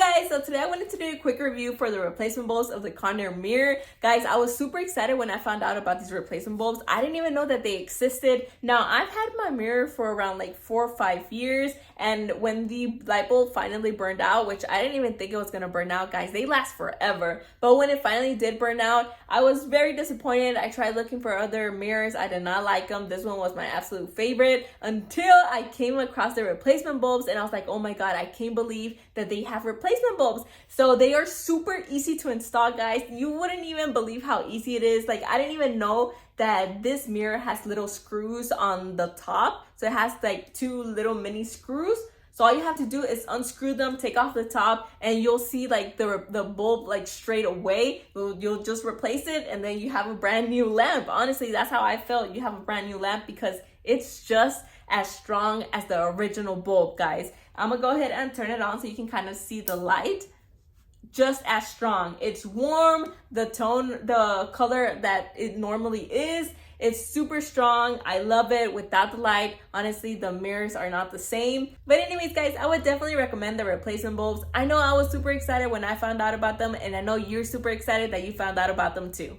Guys, so today I wanted to do a quick review for the replacement bulbs of the Conair mirror. Guys, I was super excited when I found out about these replacement bulbs. I didn't even know that they existed. Now, I've had my mirror for around like 4 or 5 years, and when the light bulb finally burned out, which I didn't even think it was gonna burn out, guys, they last forever. But when it finally did burn out, I was very disappointed. I tried looking for other mirrors. I did not like them. This one was my absolute favorite until I came across the replacement bulbs, and I was like, oh my god, I can't believe that they have replacement bulbs. So they are super easy to install, guys. You wouldn't even believe how easy it is. Like, I didn't even know that this mirror has little screws on the top. So it has like 2 little mini screws. So all you have to do is unscrew them, take off the top, and you'll see like the bulb like straight away. You'll just replace it, and then you have a brand new lamp. Honestly, that's how I felt. You have a brand new lamp because it's just as strong as the original bulb, guys. I'm gonna go ahead and turn it on so you can kind of see the light. Just as strong. It's warm, the color that it normally is. It's super strong. I love it. Without the light, honestly, the mirrors are not the same. But anyways, guys, I would definitely recommend the replacement bulbs. I know I was super excited when I found out about them, and I know you're super excited that you found out about them too.